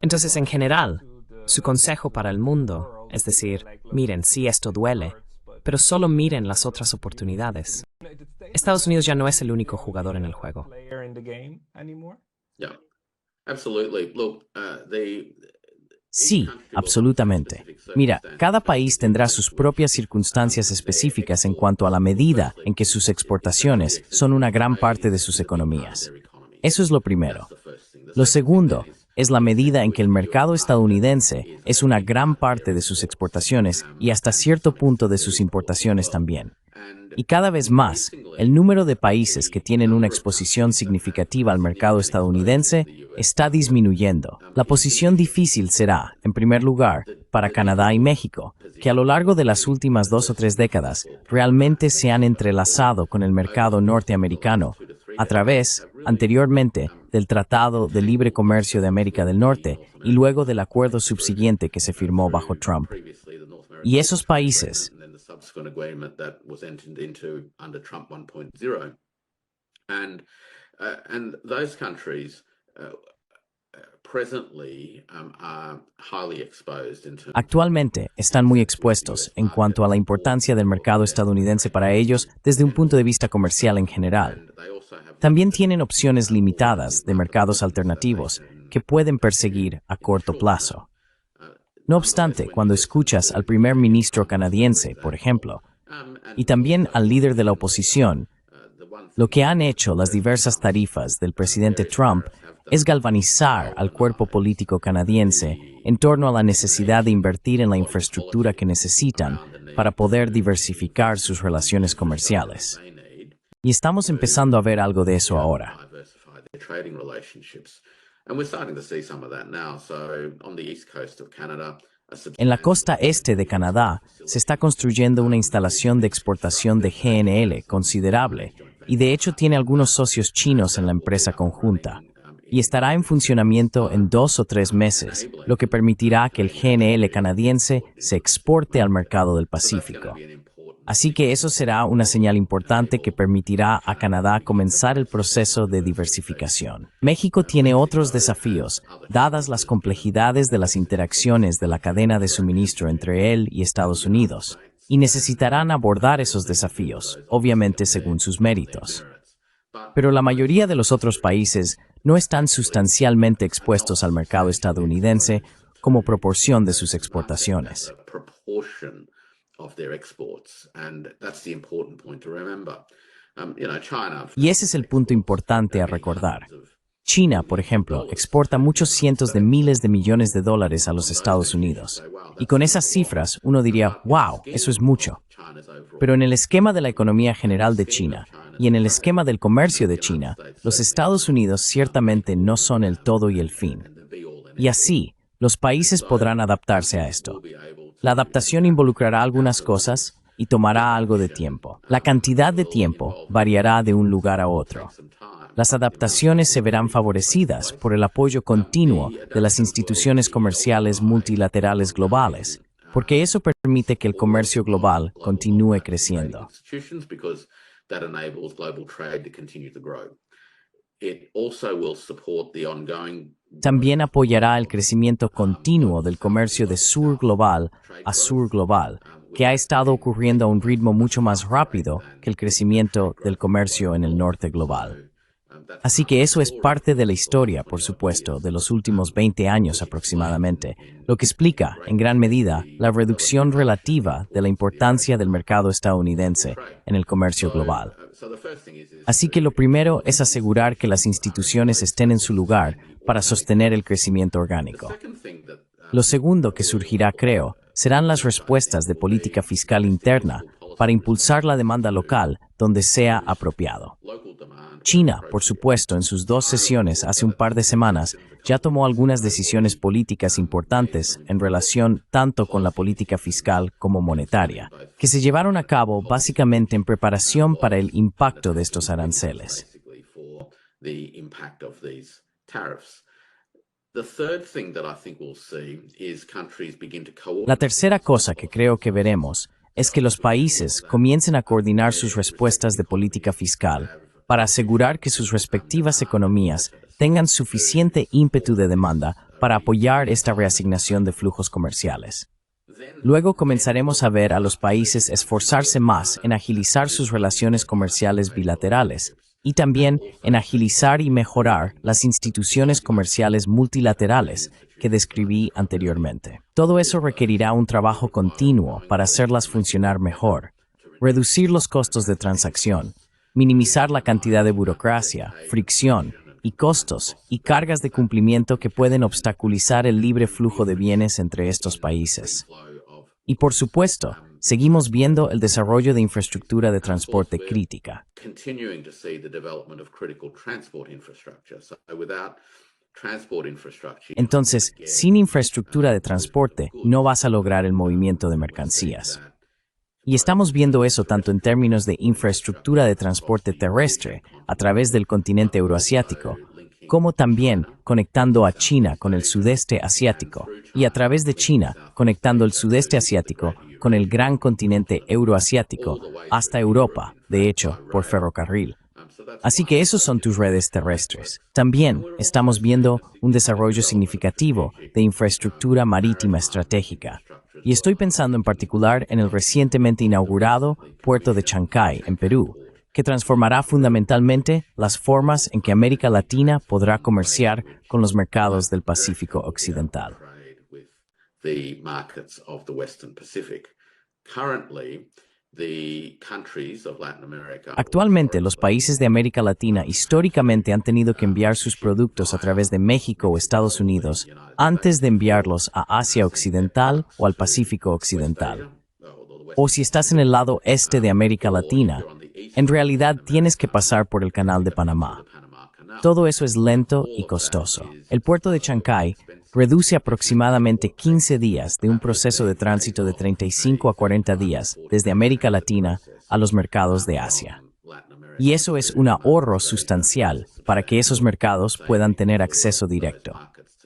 Entonces, en general, su consejo para el mundo es decir, miren, sí, esto duele, pero solo miren las otras oportunidades. Estados Unidos ya no es el único jugador en el juego. Yeah, absolutely. Look, Sí, absolutamente. Mira, cada país tendrá sus propias circunstancias específicas en cuanto a la medida en que sus exportaciones son una gran parte de sus economías. Eso es lo primero. Lo segundo es la medida en que el mercado estadounidense es una gran parte de sus exportaciones y hasta cierto punto de sus importaciones también. Y cada vez más, el número de países que tienen una exposición significativa al mercado estadounidense está disminuyendo. La posición difícil será, en primer lugar, para Canadá y México, que a lo largo de las últimas 2 o 3 décadas realmente se han entrelazado con el mercado norteamericano a través, anteriormente, del Tratado de Libre Comercio de América del Norte y luego del acuerdo subsiguiente que se firmó bajo Trump. Y esos países subsequent agreement that was entered into under Trump 1.0, and those countries presently are highly exposed in terms. Actualmente están muy expuestos en cuanto a la importancia del mercado estadounidense para ellos desde un punto de vista comercial en general. También tienen opciones limitadas de mercados alternativos que pueden perseguir a corto plazo. No obstante, cuando escuchas al primer ministro canadiense, por ejemplo, y también al líder de la oposición, lo que han hecho las diversas tarifas del presidente Trump es galvanizar al cuerpo político canadiense en torno a la necesidad de invertir en la infraestructura que necesitan para poder diversificar sus relaciones comerciales. Y estamos empezando a ver algo de eso ahora. En la costa este de Canadá se está construyendo una instalación de exportación de GNL considerable y de hecho tiene algunos socios chinos en la empresa conjunta y estará en funcionamiento en 2 o 3 meses, lo que permitirá que el GNL canadiense se exporte al mercado del Pacífico. Así que eso será una señal importante que permitirá a Canadá comenzar el proceso de diversificación. México tiene otros desafíos, dadas las complejidades de las interacciones de la cadena de suministro entre él y Estados Unidos, y necesitarán abordar esos desafíos, obviamente según sus méritos. Pero la mayoría de los otros países no están sustancialmente expuestos al mercado estadounidense como proporción de sus exportaciones. Y ese es el punto importante a recordar. China, por ejemplo, exporta muchos cientos de miles de millones de dólares a los Estados Unidos. Y con esas cifras, uno diría, wow, eso es mucho. Pero en el esquema de la economía general de China y en el esquema del comercio de China, los Estados Unidos ciertamente no son el todo y el fin. Y así, los países podrán adaptarse a esto. La adaptación involucrará algunas cosas y tomará algo de tiempo. La cantidad de tiempo variará de un lugar a otro. Las adaptaciones se verán favorecidas por el apoyo continuo de las instituciones comerciales multilaterales globales, porque eso permite que el comercio global continúe creciendo. También apoyará el crecimiento continuo del comercio de sur global a sur global, que ha estado ocurriendo a un ritmo mucho más rápido que el crecimiento del comercio en el norte global. Así que eso es parte de la historia, por supuesto, de los últimos 20 años aproximadamente, lo que explica, en gran medida, la reducción relativa de la importancia del mercado estadounidense en el comercio global. Así que lo primero es asegurar que las instituciones estén en su lugar para sostener el crecimiento orgánico. Lo segundo que surgirá, creo, serán las respuestas de política fiscal interna para impulsar la demanda local donde sea apropiado. China, por supuesto, en sus 2 sesiones hace un par de semanas, ya tomó algunas decisiones políticas importantes en relación tanto con la política fiscal como monetaria, que se llevaron a cabo básicamente en preparación para el impacto de estos aranceles. La tercera cosa que creo que veremos es que los países comiencen a coordinar sus respuestas de política fiscal para asegurar que sus respectivas economías tengan suficiente ímpetu de demanda para apoyar esta reasignación de flujos comerciales. Luego comenzaremos a ver a los países esforzarse más en agilizar sus relaciones comerciales bilaterales y también en agilizar y mejorar las instituciones comerciales multilaterales que describí anteriormente. Todo eso requerirá un trabajo continuo para hacerlas funcionar mejor, reducir los costos de transacción, minimizar la cantidad de burocracia, fricción y costos y cargas de cumplimiento que pueden obstaculizar el libre flujo de bienes entre estos países. Y por supuesto, seguimos viendo el desarrollo de infraestructura de transporte crítica. Entonces, sin infraestructura de transporte, no vas a lograr el movimiento de mercancías. Y estamos viendo eso tanto en términos de infraestructura de transporte terrestre a través del continente euroasiático, como también conectando a China con el sudeste asiático y a través de China conectando el sudeste asiático con el gran continente euroasiático hasta Europa, de hecho, por ferrocarril. Así que esos son tus redes terrestres. También estamos viendo un desarrollo significativo de infraestructura marítima estratégica. Y estoy pensando en particular en el recientemente inaugurado puerto de Chancay, en Perú, que transformará fundamentalmente las formas en que América Latina podrá comerciar con los mercados del Pacífico Occidental. Actualmente, los países de América Latina históricamente han tenido que enviar sus productos a través de México o Estados Unidos antes de enviarlos a Asia Occidental o al Pacífico Occidental. O si estás en el lado este de América Latina, en realidad tienes que pasar por el Canal de Panamá. Todo eso es lento y costoso. El puerto de Chancay reduce aproximadamente 15 días de un proceso de tránsito de 35 a 40 días desde América Latina a los mercados de Asia. Y eso es un ahorro sustancial para que esos mercados puedan tener acceso directo.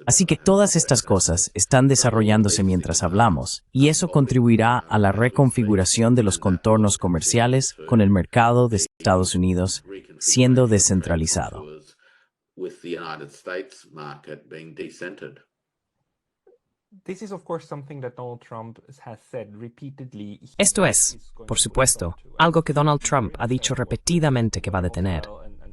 Así que todas estas cosas están desarrollándose mientras hablamos, y eso contribuirá a la reconfiguración de los contornos comerciales con el mercado de Estados Unidos siendo descentralizado. Esto es, por supuesto, algo que Donald Trump ha dicho repetidamente que va a detener.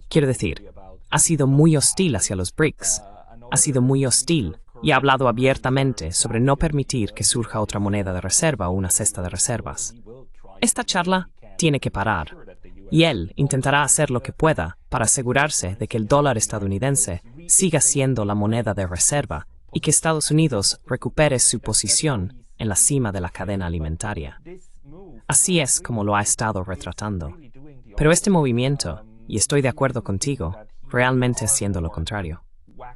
Quiero decir, ha sido muy hostil hacia los BRICS, ha sido muy hostil y ha hablado abiertamente sobre no permitir que surja otra moneda de reserva o una cesta de reservas. Esta charla tiene que parar, y él intentará hacer lo que pueda para asegurarse de que el dólar estadounidense siga siendo la moneda de reserva y que Estados Unidos recupere su posición en la cima de la cadena alimentaria. Así es como lo ha estado retratando. Pero este movimiento, y estoy de acuerdo contigo, realmente es siendo lo contrario.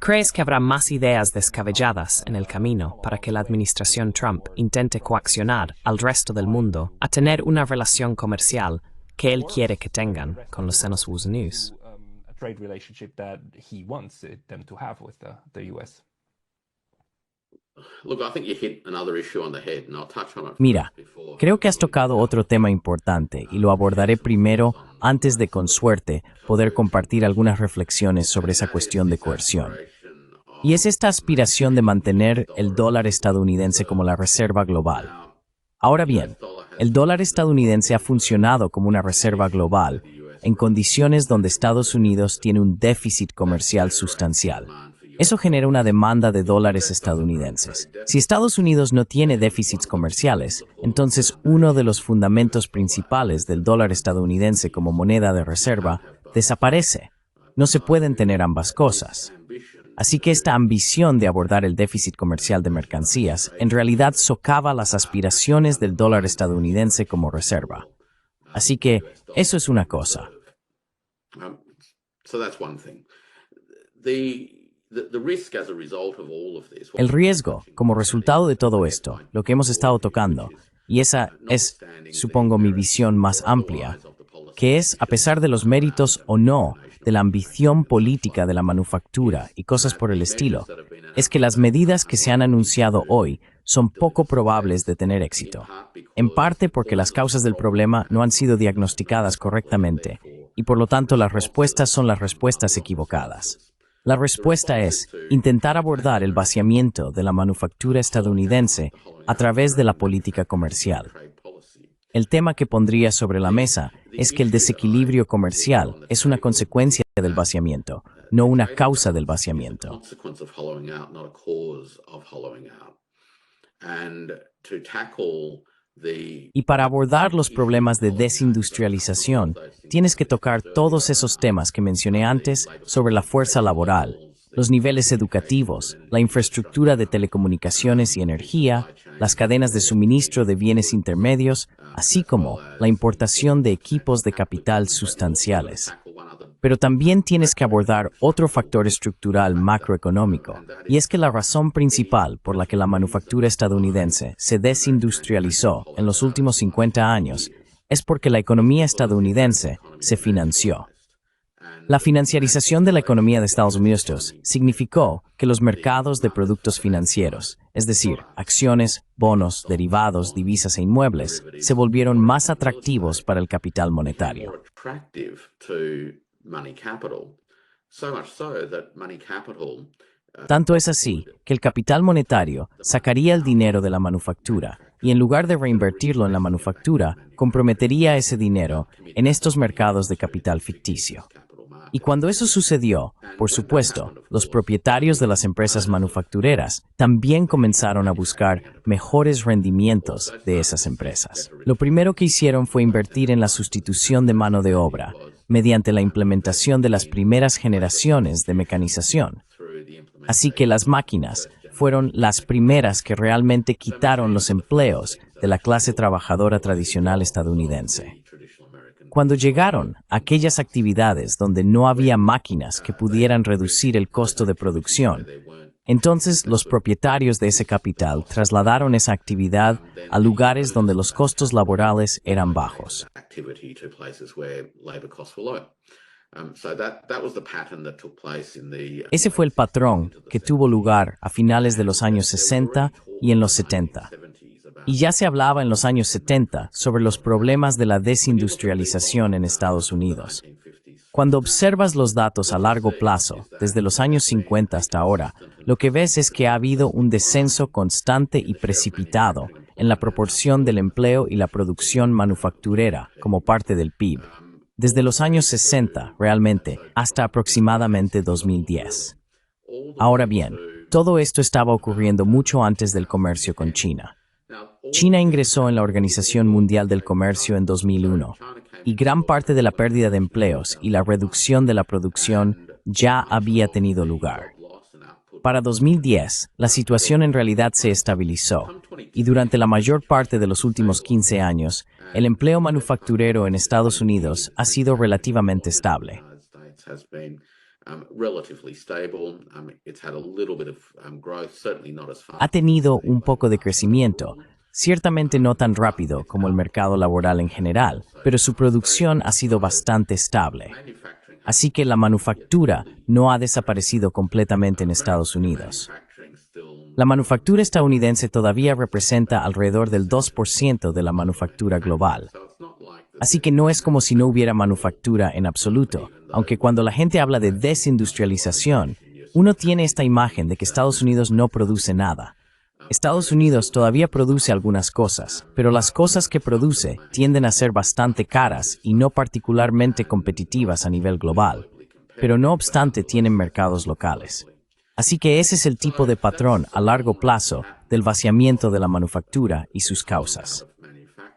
¿Crees que habrá más ideas descabelladas en el camino para que la administración Trump intente coaccionar al resto del mundo a tener una relación comercial que él quiere que tengan con los Senos News? Mira, creo que has tocado otro tema importante y lo abordaré primero antes de, con suerte, poder compartir algunas reflexiones sobre esa cuestión de coerción. Y es esta aspiración de mantener el dólar estadounidense como la reserva global. Ahora bien, el dólar estadounidense ha funcionado como una reserva global en condiciones donde Estados Unidos tiene un déficit comercial sustancial. Eso genera una demanda de dólares estadounidenses. Si Estados Unidos no tiene déficits comerciales, entonces uno de los fundamentos principales del dólar estadounidense como moneda de reserva desaparece. No se pueden tener ambas cosas. Así que esta ambición de abordar el déficit comercial de mercancías en realidad socava las aspiraciones del dólar estadounidense como reserva. Así que eso es una cosa. El riesgo, como resultado de todo esto, lo que hemos estado tocando, y esa es, supongo, mi visión más amplia, que es, a pesar de los méritos o no de la ambición política de la manufactura y cosas por el estilo, es que las medidas que se han anunciado hoy son poco probables de tener éxito, en parte porque las causas del problema no han sido diagnosticadas correctamente, y por lo tanto las respuestas son las respuestas equivocadas. La respuesta es intentar abordar el vaciamiento de la manufactura estadounidense a través de la política comercial. El tema que pondría sobre la mesa es que el desequilibrio comercial es una consecuencia del vaciamiento, no una causa del vaciamiento. Y para abordar los problemas de desindustrialización, tienes que tocar todos esos temas que mencioné antes sobre la fuerza laboral, los niveles educativos, la infraestructura de telecomunicaciones y energía, las cadenas de suministro de bienes intermedios, así como la importación de equipos de capital sustanciales. Pero también tienes que abordar otro factor estructural macroeconómico, y es que la razón principal por la que la manufactura estadounidense se desindustrializó en los últimos 50 años es porque la economía estadounidense se financió. La financiarización de la economía de Estados Unidos significó que los mercados de productos financieros, es decir, acciones, bonos, derivados, divisas e inmuebles, se volvieron más atractivos para el capital monetario. Tanto es así que el capital monetario sacaría el dinero de la manufactura y en lugar de reinvertirlo en la manufactura, comprometería ese dinero en estos mercados de capital ficticio. Y cuando eso sucedió, por supuesto, los propietarios de las empresas manufactureras también comenzaron a buscar mejores rendimientos de esas empresas. Lo primero que hicieron fue invertir en la sustitución de mano de obra, mediante la implementación de las primeras generaciones de mecanización. Así que las máquinas fueron las primeras que realmente quitaron los empleos de la clase trabajadora tradicional estadounidense. Cuando llegaron aquellas actividades donde no había máquinas que pudieran reducir el costo de producción, entonces los propietarios de ese capital trasladaron esa actividad a lugares donde los costos laborales eran bajos. Ese fue el patrón que tuvo lugar a finales de los años 60 y en los 70. Y ya se hablaba en los años 70 sobre los problemas de la desindustrialización en Estados Unidos. Cuando observas los datos a largo plazo, desde los años 50 hasta ahora, lo que ves es que ha habido un descenso constante y precipitado en la proporción del empleo y la producción manufacturera como parte del PIB, desde los años 60 realmente hasta aproximadamente 2010. Ahora bien, todo esto estaba ocurriendo mucho antes del comercio con China. China ingresó en la Organización Mundial del Comercio en 2001, y gran parte de la pérdida de empleos y la reducción de la producción ya había tenido lugar. Para 2010, la situación en realidad se estabilizó, y durante la mayor parte de los últimos 15 años, el empleo manufacturero en Estados Unidos ha sido relativamente estable. Ha tenido un poco de crecimiento, ciertamente no tan rápido como el mercado laboral en general, pero su producción ha sido bastante estable. Así que la manufactura no ha desaparecido completamente en Estados Unidos. La manufactura estadounidense todavía representa alrededor del 2% de la manufactura global. Así que no es como si no hubiera manufactura en absoluto, aunque cuando la gente habla de desindustrialización, uno tiene esta imagen de que Estados Unidos no produce nada. Estados Unidos todavía produce algunas cosas, pero las cosas que produce tienden a ser bastante caras y no particularmente competitivas a nivel global, pero no obstante tienen mercados locales. Así que ese es el tipo de patrón a largo plazo del vaciamiento de la manufactura y sus causas.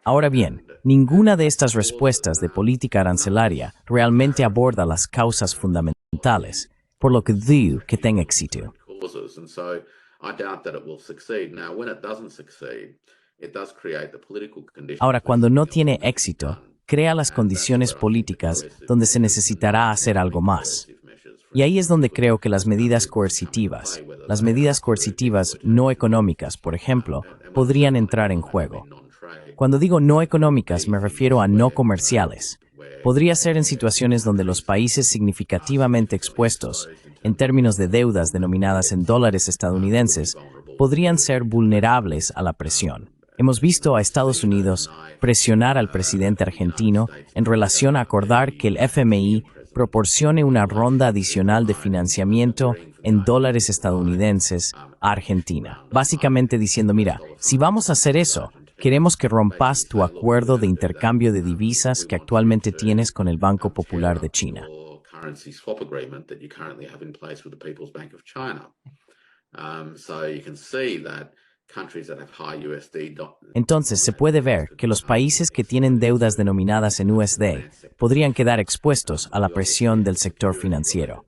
Ahora bien, ninguna de estas respuestas de política arancelaria realmente aborda las causas fundamentales, por lo que dudo que tenga éxito. Ahora, cuando no tiene éxito, crea las condiciones políticas donde se necesitará hacer algo más. Y ahí es donde creo que las medidas coercitivas no económicas, por ejemplo, podrían entrar en juego. Cuando digo no económicas, me refiero a no comerciales. Podría ser en situaciones donde los países significativamente expuestos, en términos de deudas denominadas en dólares estadounidenses, podrían ser vulnerables a la presión. Hemos visto a Estados Unidos presionar al presidente argentino en relación a acordar que el FMI proporcione una ronda adicional de financiamiento en dólares estadounidenses a Argentina. Básicamente diciendo, mira, si vamos a hacer eso, queremos que rompas tu acuerdo de intercambio de divisas que actualmente tienes con el Banco Popular de China. Currency swap agreement that you currently have in place with the People's Bank of China. So you can see that countries that have high USD. Entonces se puede ver que los países que tienen deudas denominadas en USD podrían quedar expuestos a la presión del sector financiero.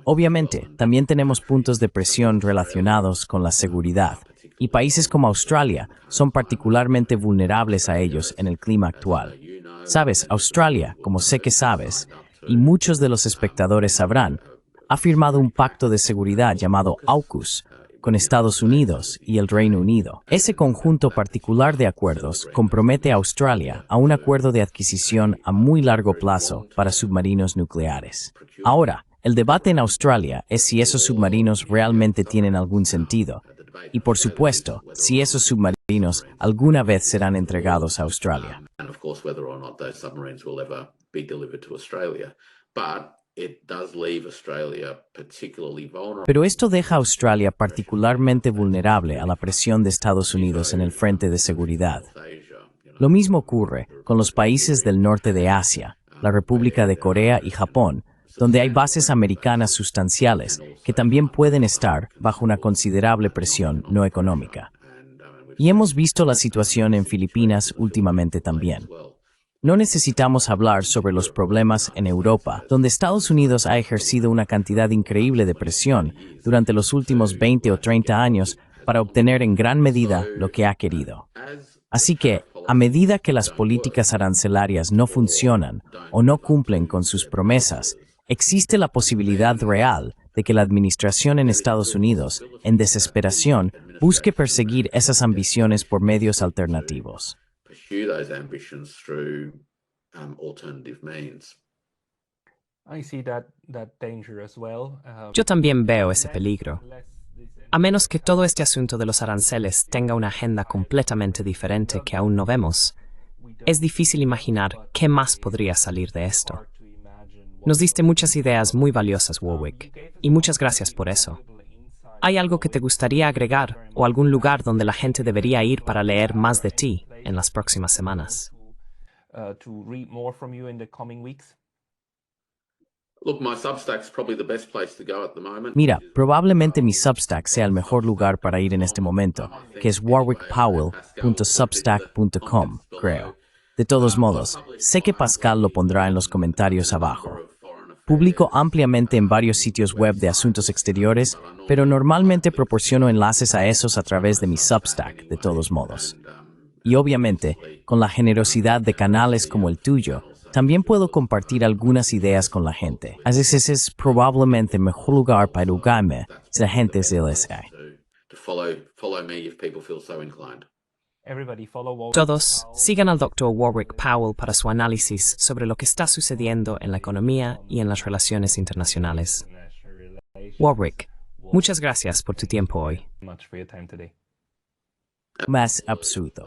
Obviamente, también tenemos puntos de presión relacionados con la seguridad, y países como Australia son particularmente vulnerables a ellos en el clima actual. Sabes, Australia, como sé que sabes, y muchos de los espectadores sabrán, ha firmado un pacto de seguridad llamado AUKUS con Estados Unidos y el Reino Unido. Ese conjunto particular de acuerdos compromete a Australia a un acuerdo de adquisición a muy largo plazo para submarinos nucleares. Ahora, el debate en Australia es si esos submarinos realmente tienen algún sentido, y por supuesto, si esos submarinos alguna vez serán entregados a Australia. And of course, whether or not those submarines will ever be delivered to Australia. But it does leave Australia particularly vulnerable. Pero esto deja a Australia particularmente vulnerable a la presión de Estados Unidos en el frente de seguridad. Lo mismo ocurre con los países del norte de Asia, la República de Corea y Japón, donde hay bases americanas sustanciales que también pueden estar bajo una considerable presión no económica. Y hemos visto la situación en Filipinas últimamente también. No necesitamos hablar sobre los problemas en Europa, donde Estados Unidos ha ejercido una cantidad increíble de presión durante los últimos 20 o 30 años para obtener en gran medida lo que ha querido. Así que, a medida que las políticas arancelarias no funcionan o no cumplen con sus promesas, existe la posibilidad real de que la administración en Estados Unidos, en desesperación, busque perseguir esas ambiciones por medios alternativos. Pursue those ambitions through alternative means. I see that danger as well. Yo también veo ese peligro. A menos que todo este asunto de los aranceles tenga una agenda completamente diferente que aún no vemos, es difícil imaginar qué más podría salir de esto. Nos diste muchas ideas muy valiosas, Warwick, y muchas gracias por eso. ¿Hay algo que te gustaría agregar o algún lugar donde la gente debería ir para leer más de ti en las próximas semanas? To read more from you in the coming weeks. Look, my Substack's probably the best place to go at the moment. Mira, probablemente mi Substack sea el mejor lugar para ir en este momento, que es warwickpowell.substack.com, creo. De todos modos, sé que Pascal lo pondrá en los comentarios abajo. Publico ampliamente en varios sitios web de asuntos exteriores, pero normalmente proporciono enlaces a esos a través de mi Substack, de todos modos. Y obviamente, con la generosidad de canales como el tuyo, también puedo compartir algunas ideas con la gente. Así que ese es probablemente el mejor lugar para educarme si la gente se desea. To follow me if people feel so inclined. Everybody follow Warwick Todos, Powell. sigan al Dr. Warwick Powell para su análisis sobre lo que está sucediendo en la economía y en las relaciones internacionales. Warwick, muchas gracias por tu tiempo hoy. Much for your time today. Más absurdo.